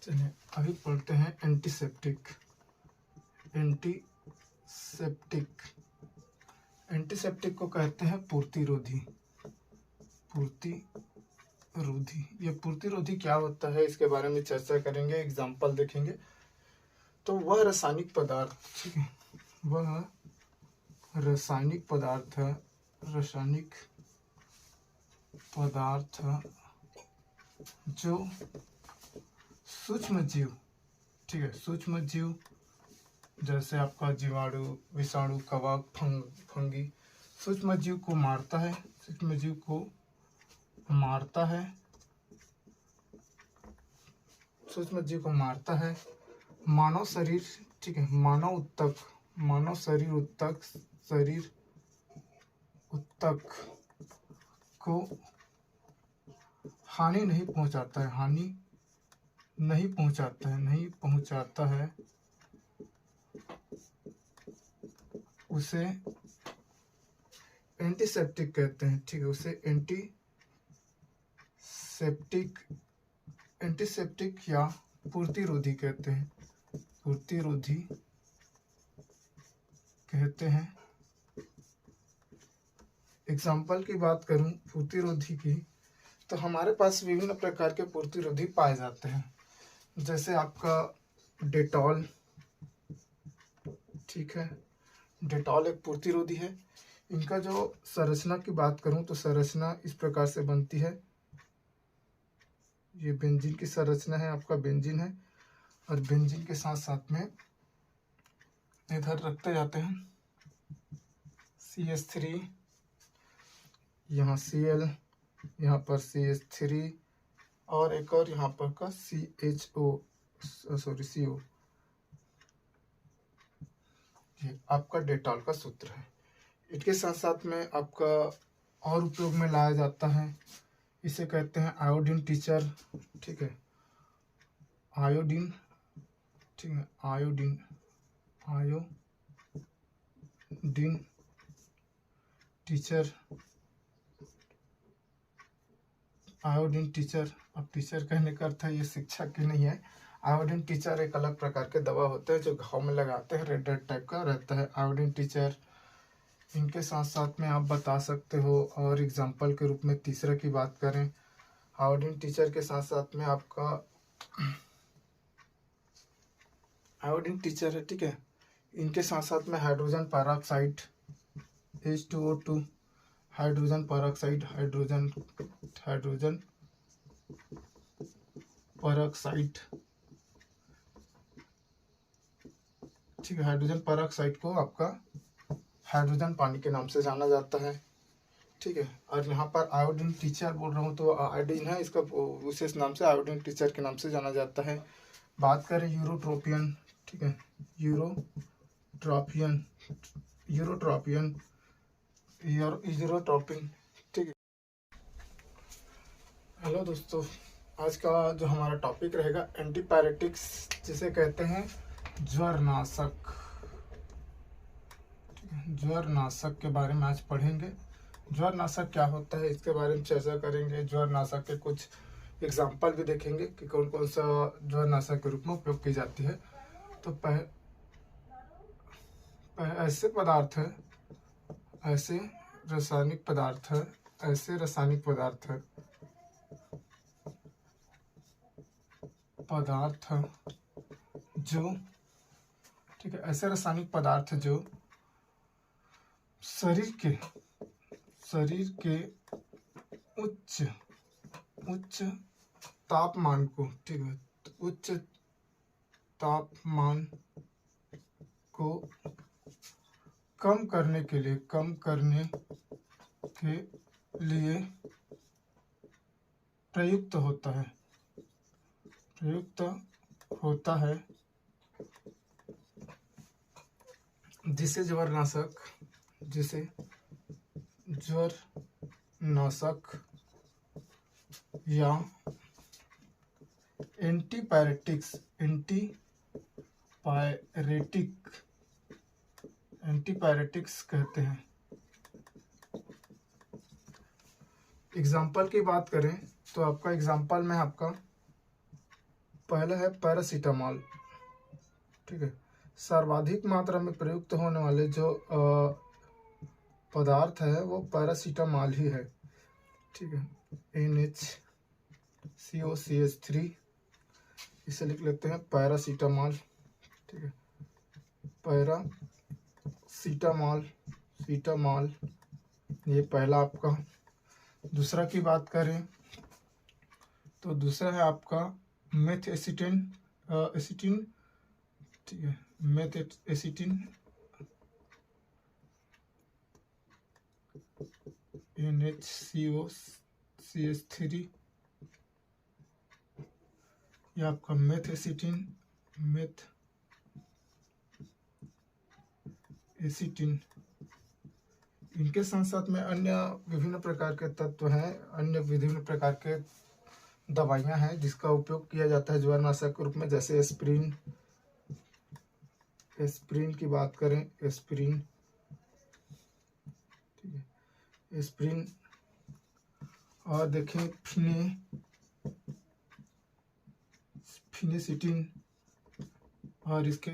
चलिए अभी पढ़ते हैं एंटीसेप्टिक। एंटीसेप्टिक एंटीसेप्टिक को कहते हैं पूर्तिरोधी। पूर्तिरोधी, ये पूर्तिरोधी क्या होता है इसके बारे में चर्चा करेंगे, एग्जाम्पल देखेंगे। तो वह रासायनिक पदार्थ, ठीक है, वह रासायनिक पदार्थ जो सूक्ष्म जीव, ठीक है, सूक्ष्म जीव जैसे आपका जीवाणु, विषाणु, कवक, फंगी, सूक्ष्म जीव को मारता है, सूक्ष्म जीव को मारता है, सूक्ष्म जीव को मारता है। मानव शरीर, ठीक है, मानव शरीर उत्तक को हानि नहीं पहुंचाता है, उसे एंटीसेप्टिक कहते हैं, ठीक है, उसे एंटीसेप्टिक या पूर्तिरोधी कहते हैं, पूर्तिरोधी कहते हैं। एग्जाम्पल की बात करूं पूर्तिरोधी की, तो हमारे पास विभिन्न प्रकार के पूर्तिरोधी पाए जाते हैं, जैसे आपका डेटॉल, ठीक है, डेटॉल एक पूर्तिरोधी है। इनका जो संरचना की बात करूं तो संरचना इस प्रकार से बनती है, ये बेंजीन की संरचना है, आपका बेंजीन है, और बेंजीन के साथ साथ में इधर रखते जाते हैं CH3, यहाँ Cl, यहाँ पर CH3 और एक और यहाँ पर का CO। ये आपका डेटॉल का सूत्र है। इसके साथ साथ में आपका और उपयोग में लाया जाता है, इसे कहते हैं आयोडीन टीचर, ठीक है, आयोडीन, ठीक है, आयोडीन टीचर, आयोडीन टीचर। अब टीचर कहने का अर्थ है ये शिक्षक की नहीं है। आयोडीन टीचर एक अलग प्रकार के दवा होते हैं जो घाव में लगाते हैं, रेड रेड टाइप का रहता है आयोडीन टीचर। इनके साथ साथ में आप बता सकते हो, और एग्जाम्पल के रूप में तीसरा की बात करें, आयोडीन टीचर के साथ साथ में आपका आयोडीन टीचर है, ठीक है, इनके साथ साथ में hydrogen peroxide H2O2, hydrogen peroxide, hydrogen peroxide, ठीक है, हाइड्रोजन पेरोक्साइड को आपका हाइड्रोजन पानी के नाम से जाना जाता है, ठीक है। और यहाँ पर आयोडीन टीचर बोल रहा हूँ तो आयोडीन है, इसका विशेष नाम से आयोडीन टीचर के नाम से जाना जाता है। बात करें यूरोट्रोपियन, ठीक है, यूरोट्रोपियन, ठीक है। हेलो दोस्तों, आज का जो हमारा टॉपिक रहेगा एंटीपायरेटिक्स, जिसे कहते हैं ज्वरनाशक, ठीक है, ज्वरनाशक के बारे में आज पढ़ेंगे। ज्वरनाशक क्या होता है इसके बारे में चर्चा करेंगे। ज्वरनाशक के कुछ एग्जाम्पल भी देखेंगे कि कौन कौन सा ज्वरनाशक के रूप में उपयोग की जाती है। तो ऐसे पदार्थ है, ऐसे रासायनिक पदार्थ जो, ठीक है, ऐसे रासायनिक पदार्थ जो शरीर के उच्च तापमान को, ठीक है, उच्च तापमान को कम करने के लिए प्रयुक्त होता है, जिसे ज्वरनाशक या एंटीपायरेटिक्स कहते हैं। एग्जाम्पल की बात करें तो आपका एग्जाम्पल में आपका पहला है पैरासीटामॉल। ठीक है, सर्वाधिक मात्रा में प्रयुक्त होने वाले जो पदार्थ है वो पैरासीटामॉल ही है। ठीक है, NHCOCH3, इसे लिख लेते हैं पैरासीटामॉल। ठीक है, पैरासीटामॉल, सीटामॉल, ये पहला आपका। दूसरा की बात करें तो दूसरा है आपका मेथएसिटिन, ठीक है, मेथएसिटिन, NHCOCH3, ये आपका मेथएसिटिन, इनके साथ साथ में अन्य विभिन्न प्रकार के तत्व हैं, अन्य विभिन्न प्रकार के दवाइयां हैं जिसका उपयोग किया जाता है ज्वरनाशक के रूप में, जैसे एस्प्रिन की बात करें, एस्प्रिन, ठीक है, एस्प्रिन, और देखें फिनिसिटिन, और इसके